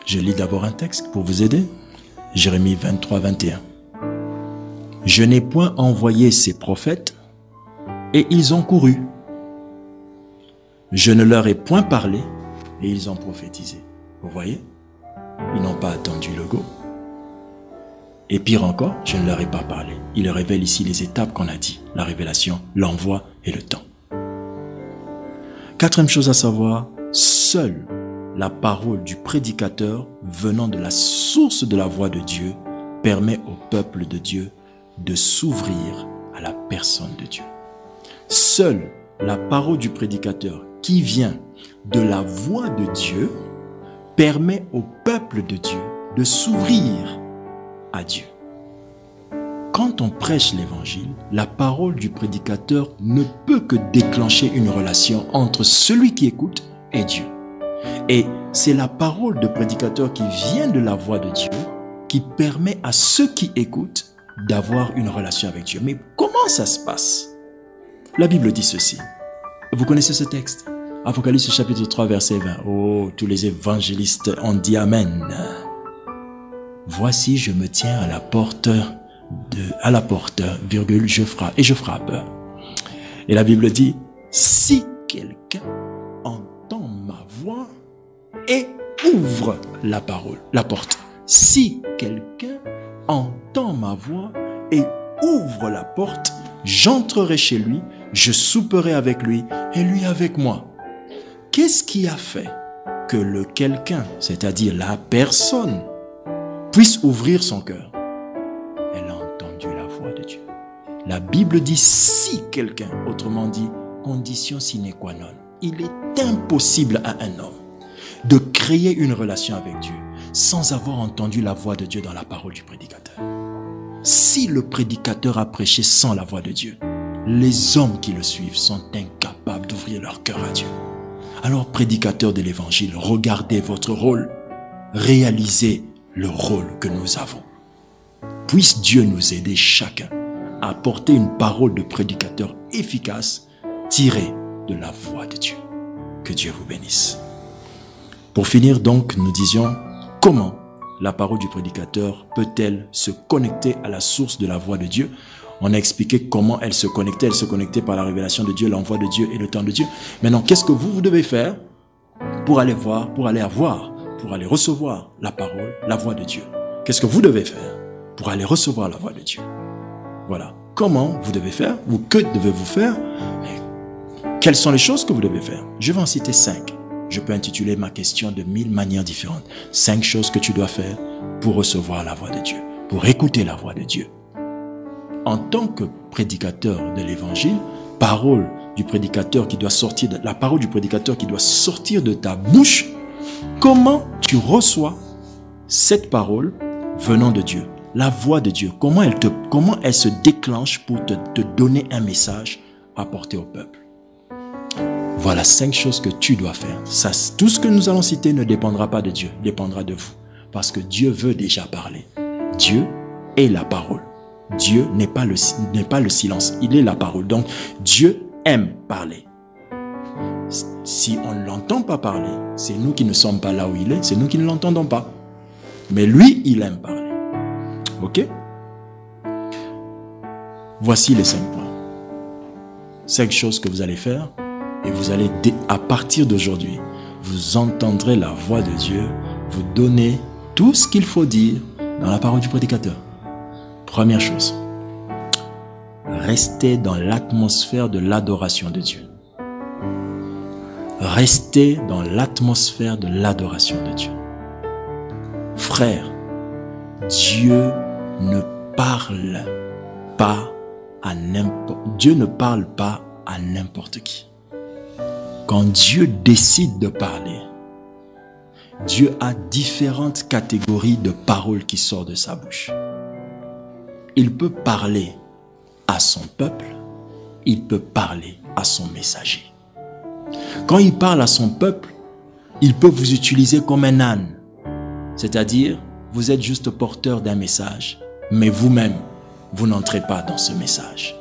Je lis d'abord un texte pour vous aider. Jérémie 23, 21. Je n'ai point envoyé ces prophètes et ils ont couru. Je ne leur ai point parlé et ils ont prophétisé. Vous voyez? Ils n'ont pas attendu le go. Et pire encore, je ne leur ai pas parlé. Il révèle ici les étapes qu'on a dit. La révélation, l'envoi et le temps. 4e chose à savoir, seule la parole du prédicateur venant de la source de la voix de Dieu permet au peuple de Dieu de s'ouvrir à la personne de Dieu. Seule la parole du prédicateur qui vient de la voix de Dieu permet au peuple de Dieu de s'ouvrir à Dieu. Quand on prêche l'évangile, la parole du prédicateur ne peut que déclencher une relation entre celui qui écoute et Dieu. Et c'est la parole de prédicateur qui vient de la voix de Dieu qui permet à ceux qui écoutent d'avoir une relation avec Dieu. Mais comment ça se passe? La Bible dit ceci. Vous connaissez ce texte? Apocalypse chapitre 3 verset 20. Oh, tous les évangélistes ont dit Amen. Voici, je me tiens à la porte, virgule, je frappe. Et la Bible dit, si quelqu'un entend ma voix et ouvre la porte. Si quelqu'un entend ma voix et ouvre la porte, j'entrerai chez lui, je souperai avec lui et lui avec moi. Qu'est-ce qui a fait que le quelqu'un, c'est-à-dire la personne, puisse ouvrir son cœur? Elle a entendu la voix de Dieu. La Bible dit si quelqu'un, autrement dit, condition sine qua non. Il est impossible à un homme de créer une relation avec Dieu sans avoir entendu la voix de Dieu dans la parole du prédicateur. Si le prédicateur a prêché sans la voix de Dieu, les hommes qui le suivent sont incapables d'ouvrir leur cœur à Dieu. Alors, prédicateur de l'évangile, regardez votre rôle, réalisez le rôle que nous avons. Puisse Dieu nous aider chacun à porter une parole de prédicateur efficace tirée de la voix de Dieu. Que Dieu vous bénisse. Pour finir donc, nous disions comment la parole du prédicateur peut-elle se connecter à la source de la voix de Dieu? On a expliqué comment elle se connectait. Elle se connectait par la révélation de Dieu, l'envoi de Dieu et le temps de Dieu. Maintenant, qu'est-ce que vous devez faire pour aller voir, pour aller recevoir la parole, la voix de Dieu? Qu'est-ce que vous devez faire pour aller recevoir la voix de Dieu? Voilà. Comment vous devez faire ou que devez-vous faire? Quelles sont les choses que vous devez faire? Je vais en citer 5. Je peux intituler ma question de 1000 manières différentes. 5 choses que tu dois faire pour recevoir la voix de Dieu, pour écouter la voix de Dieu. En tant que prédicateur de l'évangile, parole du prédicateur qui doit sortir la parole du prédicateur qui doit sortir de ta bouche, comment tu reçois cette parole venant de Dieu, la voix de Dieu, comment elle se déclenche pour te donner un message à porter au peuple. Voilà 5 choses que tu dois faire. Ça, tout ce que nous allons citer ne dépendra pas de Dieu, dépendra de vous. Parce que Dieu veut déjà parler. Dieu est la parole. Dieu n'est pas le silence, il est la parole. Donc, Dieu aime parler. Si on ne l'entend pas parler, c'est nous qui ne sommes pas là où il est, c'est nous qui ne l'entendons pas. Mais lui, il aime parler. Ok? Voici les 5 points. 5 choses que vous allez faire et vous allez, à partir d'aujourd'hui, vous entendrez la voix de Dieu vous donner tout ce qu'il faut dire dans la parole du prédicateur. Première chose, restez dans l'atmosphère de l'adoration de Dieu. Restez dans l'atmosphère de l'adoration de Dieu. Frère, Dieu ne parle pas à n'importe qui. Quand Dieu décide de parler, Dieu a différentes catégories de paroles qui sortent de sa bouche. Il peut parler à son peuple, il peut parler à son messager. Quand il parle à son peuple, il peut vous utiliser comme un âne. C'est-à-dire, vous êtes juste porteur d'un message, mais vous-même, vous n'entrez pas dans ce message.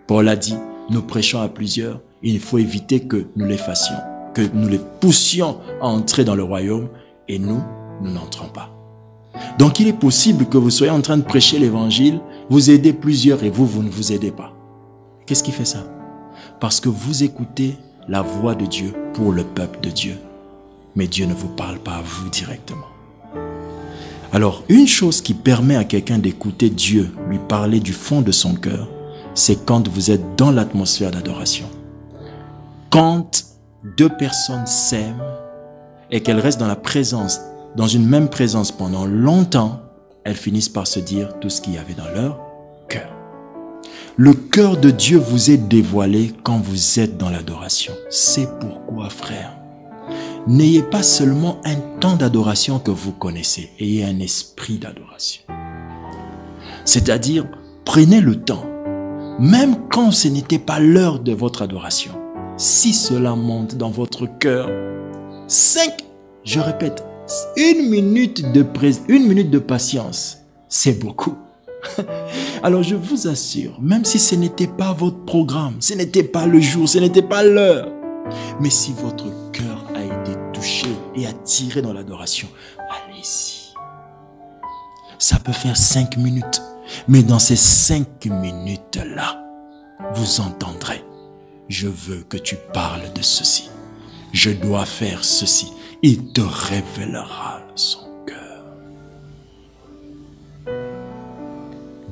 Paul a dit, nous prêchons à plusieurs, il faut éviter que nous les fassions, que nous les poussions à entrer dans le royaume, et nous n'entrons pas. Donc il est possible que vous soyez en train de prêcher l'évangile, vous aidez plusieurs et vous ne vous aidez pas. Qu'est-ce qui fait ça? Parce que vous écoutez la voix de Dieu pour le peuple de Dieu. Mais Dieu ne vous parle pas à vous directement. Alors, une chose qui permet à quelqu'un d'écouter Dieu lui parler du fond de son cœur, c'est quand vous êtes dans l'atmosphère d'adoration. Quand 2 personnes s'aiment et qu'elles restent dans la présence, dans une même présence pendant longtemps, elles finissent par se dire tout ce qu'il y avait dans leur cœur. Le cœur de Dieu vous est dévoilé quand vous êtes dans l'adoration. C'est pourquoi, frère, n'ayez pas seulement un temps d'adoration que vous connaissez, ayez un esprit d'adoration. C'est-à-dire, prenez le temps, même quand ce n'était pas l'heure de votre adoration. Si cela monte dans votre cœur, je répète, une minute de patience, c'est beaucoup. Alors je vous assure, même si ce n'était pas votre programme, ce n'était pas le jour, ce n'était pas l'heure, mais si votre cœur a été touché et attiré dans l'adoration, allez-y. Ça peut faire 5 minutes, mais dans ces 5 minutes-là, vous entendrez, je veux que tu parles de ceci, je dois faire ceci. Il te révélera son cœur.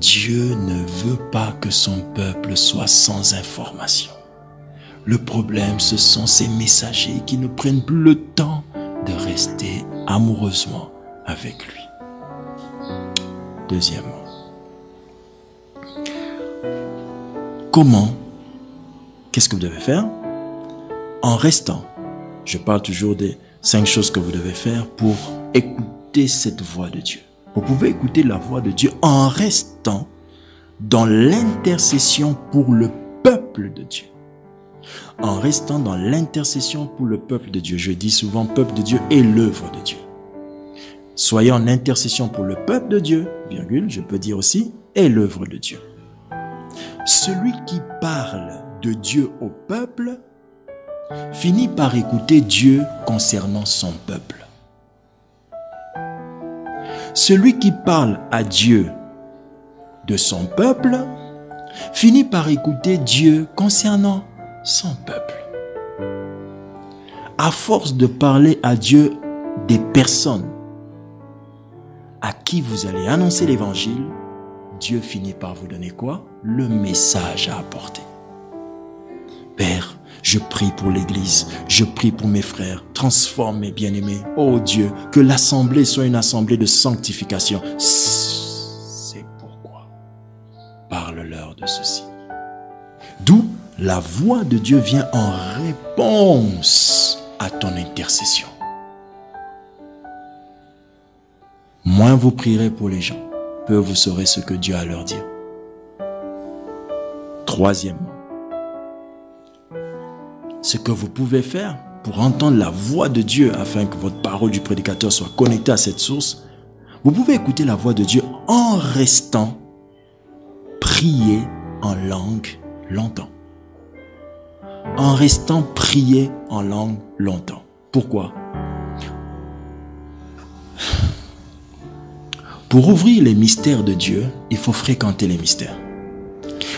Dieu ne veut pas que son peuple soit sans information. Le problème, ce sont ces messagers qui ne prennent plus le temps de rester amoureusement avec lui. Deuxièmement, qu'est-ce que vous devez faire? En restant, je parle toujours des 5 choses que vous devez faire pour écouter cette voix de Dieu. Vous pouvez écouter la voix de Dieu en restant dans l'intercession pour le peuple de Dieu. En restant dans l'intercession pour le peuple de Dieu. Je dis souvent peuple de Dieu et l'œuvre de Dieu. Soyez en intercession pour le peuple de Dieu, virgule, je peux dire aussi, et l'œuvre de Dieu. Celui qui parle de Dieu au peuple finit par écouter Dieu concernant son peuple. Celui qui parle à Dieu de son peuple finit par écouter Dieu concernant son peuple. À force de parler à Dieu des personnes à qui vous allez annoncer l'évangile, Dieu finit par vous donner quoi? Le message à apporter. Père, je prie pour l'église, je prie pour mes frères, transforme mes bien-aimés. Oh Dieu, que l'assemblée soit une assemblée de sanctification. C'est pourquoi parle-leur de ceci. D'où la voix de Dieu vient en réponse à ton intercession. Moins vous prierez pour les gens, peu vous saurez ce que Dieu a à leur dire. Troisièmement, ce que vous pouvez faire pour entendre la voix de Dieu afin que votre parole du prédicateur soit connectée à cette source, vous pouvez écouter la voix de Dieu en restant prier en langue longtemps. En restant prier en langue longtemps. Pourquoi? Pour ouvrir les mystères de Dieu, il faut fréquenter les mystères.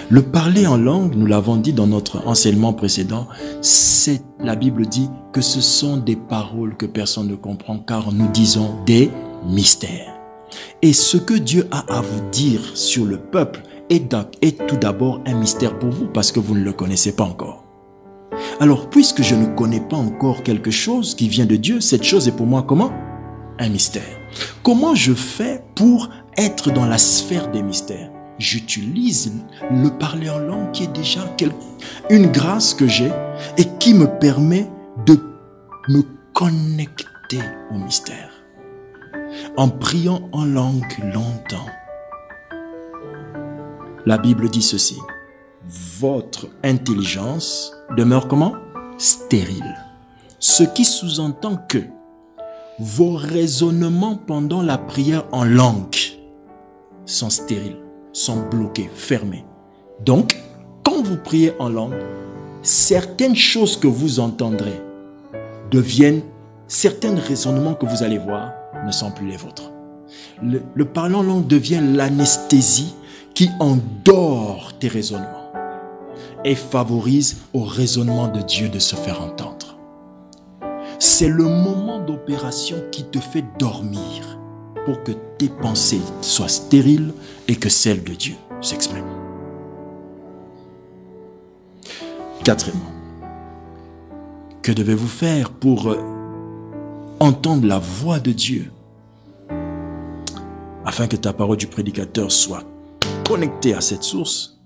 Le parler en langue, nous l'avons dit dans notre enseignement précédent, la Bible dit que ce sont des paroles que personne ne comprend car nous disons des mystères. Et ce que Dieu a à vous dire sur le peuple est tout d'abord un mystère pour vous parce que vous ne le connaissez pas encore. Alors, puisque je ne connais pas encore quelque chose qui vient de Dieu, cette chose est pour moi comment? Un mystère. Comment je fais pour être dans la sphère des mystères? J'utilise le parler en langue qui est déjà une grâce que j'ai et qui me permet de me connecter au mystère. En priant en langue longtemps, la Bible dit ceci: votre intelligence demeure comment? Stérile. Ce qui sous-entend que vos raisonnements pendant la prière en langue sont stériles, sont bloqués, fermés. Donc, quand vous priez en langue, certaines choses que vous entendrez certains raisonnements que vous allez voir ne sont plus les vôtres. Le parler en langue devient l'anesthésie qui endort tes raisonnements et favorise au raisonnement de Dieu de se faire entendre. C'est le moment d'opération qui te fait dormir pour que tes pensées soient stériles et que celles de Dieu s'expriment. Quatrièmement, que devez-vous faire pour entendre la voix de Dieu, afin que ta parole du prédicateur soit connectée à cette source,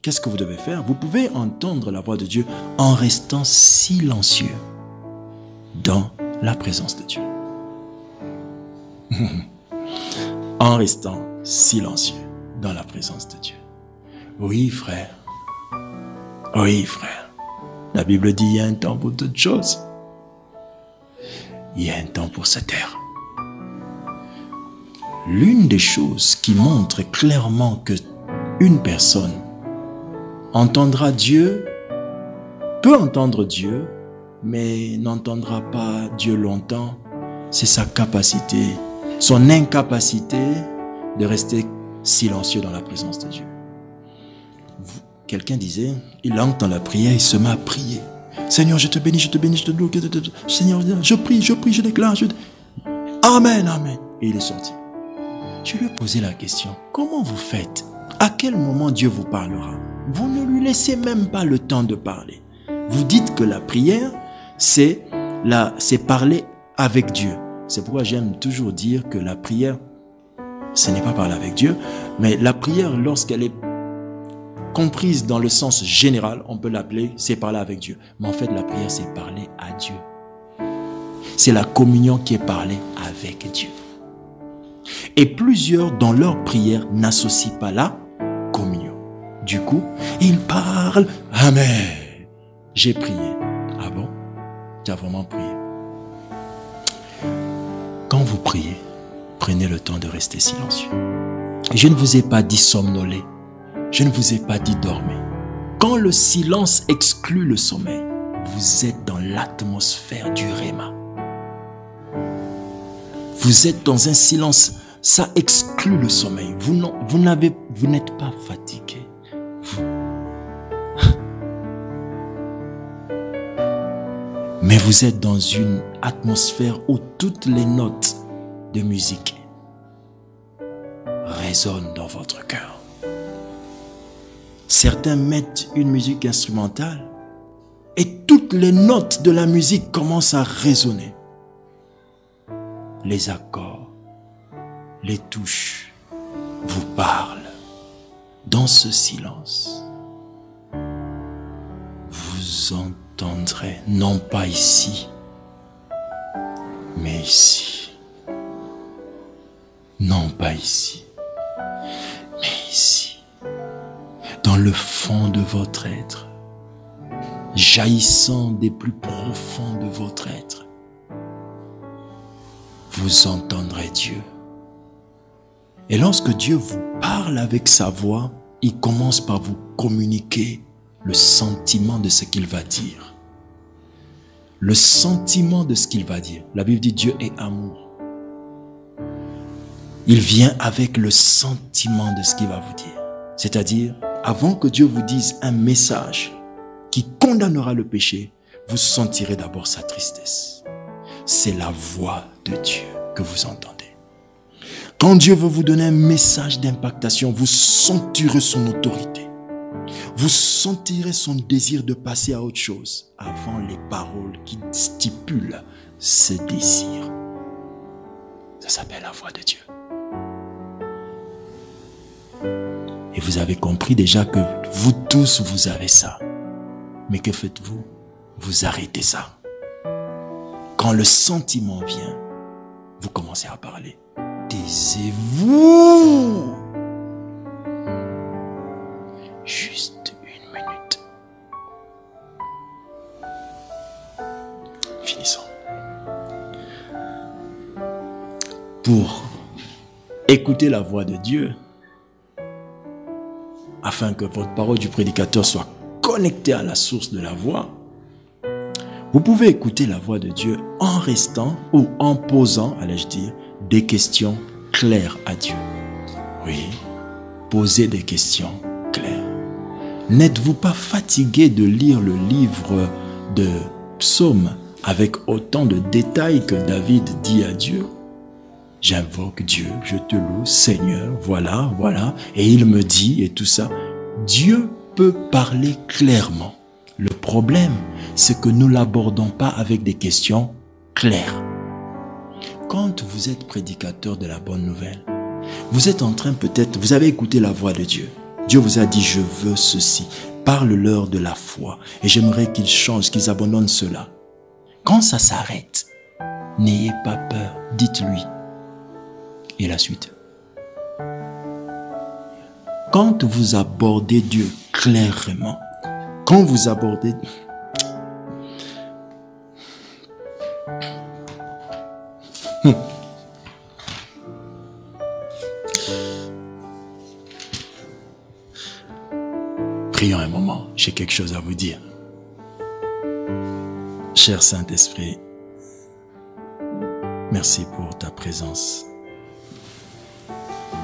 qu'est-ce que vous devez faire? Vous pouvez entendre la voix de Dieu en restant silencieux dans la présence de Dieu. En restant silencieux dans la présence de Dieu. Oui, frère. Oui, frère. La Bible dit, il y a un temps pour toutes choses. Il y a un temps pour se taire. L'une des choses qui montre clairement que une personne entendra Dieu, peut entendre Dieu, mais n'entendra pas Dieu longtemps, c'est sa capacité, son incapacité de rester silencieux dans la présence de Dieu. Quelqu'un disait, il entre dans la prière, il se met à prier. Seigneur, je te bénis, je te bénis, je te loue. Seigneur, je prie, je déclare. Amen, amen. Et il est sorti. Je lui ai posé la question, comment vous faites? À quel moment Dieu vous parlera? Vous ne lui laissez même pas le temps de parler. Vous dites que la prière, c'est parler avec Dieu. C'est pourquoi j'aime toujours dire que la prière, ce n'est pas parler avec Dieu, mais la prière, lorsqu'elle est comprise dans le sens général, on peut l'appeler, c'est parler avec Dieu. Mais en fait, la prière, c'est parler à Dieu. C'est la communion qui est parlée avec Dieu. Et plusieurs, dans leur prière, n'associent pas la communion. Du coup, ils parlent. Amen. J'ai prié. Ah bon? Tu as vraiment prié? Quand vous priez, prenez le temps de rester silencieux. Je ne vous ai pas dit somnoler. Je ne vous ai pas dit dormir. Quand le silence exclut le sommeil, vous êtes dans l'atmosphère du Réma. Vous êtes dans un silence, ça exclut le sommeil. Vous n'êtes pas fatigué. Mais vous êtes dans une atmosphère où toutes les notes de musique résonnent dans votre cœur. Certains mettent une musique instrumentale et toutes les notes de la musique commencent à résonner. Les accords, les touches vous parlent. Dans ce silence, vous entendrez, non pas ici, mais ici. Non pas ici, mais ici. Dans le fond de votre être, jaillissant des plus profonds de votre être, vous entendrez Dieu. Et lorsque Dieu vous parle avec sa voix, il commence par vous communiquer le sentiment de ce qu'il va dire. Le sentiment de ce qu'il va dire. La Bible dit Dieu est amour. Il vient avec le sentiment de ce qu'il va vous dire. C'est-à-dire, avant que Dieu vous dise un message qui condamnera le péché, vous sentirez d'abord sa tristesse. C'est la voix de Dieu que vous entendez. Quand Dieu veut vous donner un message d'impactation, vous sentirez son autorité. Vous sentirez son désir de passer à autre chose avant les paroles qui stipulent ce désir. Ça s'appelle la voix de Dieu. Et vous avez compris déjà que vous tous, vous avez ça. Mais que faites-vous? Vous arrêtez ça. Quand le sentiment vient, vous commencez à parler. Taisez-vous. Juste une minute. Finissons. Pour écouter la voix de Dieu, afin que votre parole du prédicateur soit connectée à la source de la voix, vous pouvez écouter la voix de Dieu en restant ou en posant, allais-je dire, des questions claires à Dieu. Oui, posez des questions claires. N'êtes-vous pas fatigué de lire le livre de Psaumes avec autant de détails que David dit à Dieu? J'invoque Dieu, je te loue, Seigneur, voilà, et il me dit et tout ça. Dieu peut parler clairement. Le problème, c'est que nous ne l'abordons pas avec des questions claires. quand vous êtes prédicateur de la bonne nouvelle, vous êtes en train peut-être, vous avez écouté la voix de Dieu. Dieu vous a dit, je veux ceci. Parle-leur de la foi. Et j'aimerais qu'ils changent, qu'ils abandonnent cela. Quand ça s'arrête, n'ayez pas peur. Dites-lui. Et la suite. Quand vous abordez Dieu clairement, quand vous abordez... Prions un moment, j'ai quelque chose à vous dire. Cher Saint-Esprit, merci pour ta présence.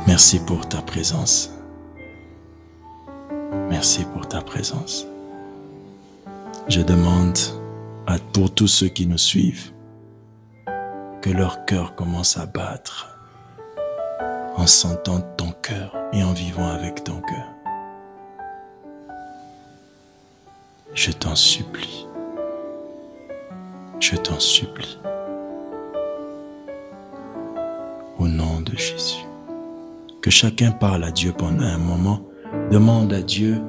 Merci pour ta présence. Merci pour ta présence. Je demande pour tous ceux qui nous suivent que leur cœur commence à battre en sentant ton cœur et en vivant avec ton cœur. Je t'en supplie. Je t'en supplie. Au nom de Jésus. Que chacun parle à Dieu pendant un moment. Demande à Dieu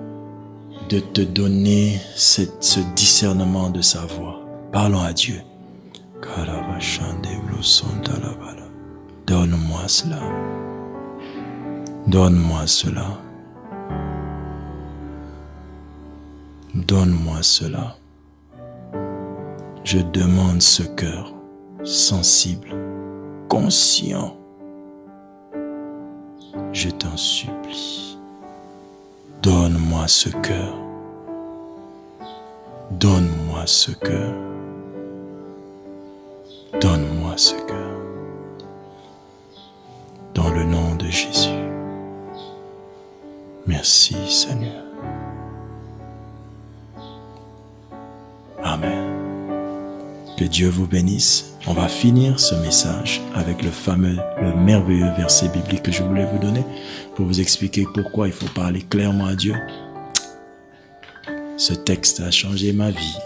de te donner ce discernement de sa voix. Parlons à Dieu. Donne-moi cela. Donne-moi cela. Donne-moi cela. Je demande ce cœur sensible, conscient. Je t'en supplie. Donne-moi ce cœur. Donne-moi ce cœur. Donne-moi ce cœur. Dans le nom de Jésus. Merci Seigneur. Amen. Que Dieu vous bénisse. On va finir ce message avec le merveilleux verset biblique que je voulais vous donner pour vous expliquer pourquoi il faut parler clairement à Dieu. Ce texte a changé ma vie.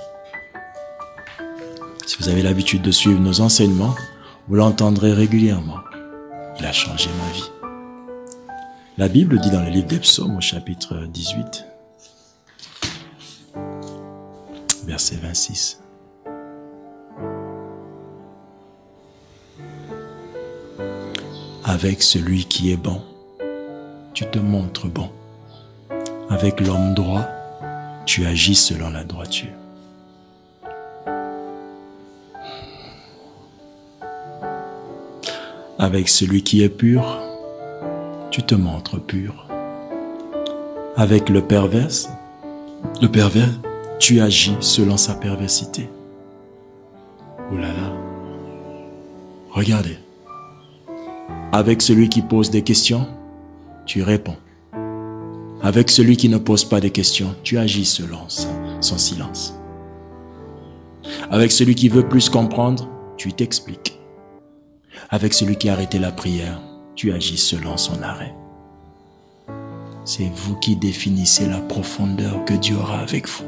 Si vous avez l'habitude de suivre nos enseignements, vous l'entendrez régulièrement. Il a changé ma vie. La Bible dit dans le livre des Psaumes au chapitre 18, verset 26. Avec celui qui est bon, tu te montres bon. Avec l'homme droit, tu agis selon la droiture. Avec celui qui est pur, tu te montres pur. Avec le pervers, tu agis selon sa perversité. Oh là là. Regardez. Avec celui qui pose des questions, tu réponds. Avec celui qui ne pose pas de questions, tu agis selon son silence. Avec celui qui veut plus comprendre, tu t'expliques. Avec celui qui a arrêté la prière, tu agis selon son arrêt. C'est vous qui définissez la profondeur que Dieu aura avec vous.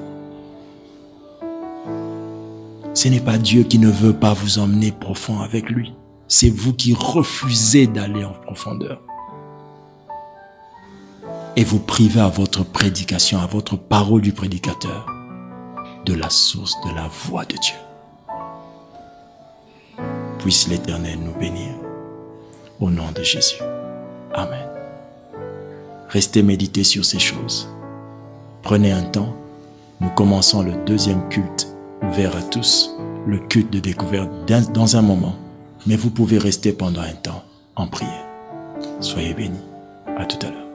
Ce n'est pas Dieu qui ne veut pas vous emmener profond avec lui. C'est vous qui refusez d'aller en profondeur. Et vous privez à votre prédication, à votre parole du prédicateur, de la source de la voix de Dieu. Puisse l'Éternel nous bénir. Au nom de Jésus. Amen. Restez méditer sur ces choses. Prenez un temps. Nous commençons le deuxième culte ouvert à tous, le culte de découverte dans un moment. Mais vous pouvez rester pendant un temps en prière. Soyez bénis. À tout à l'heure.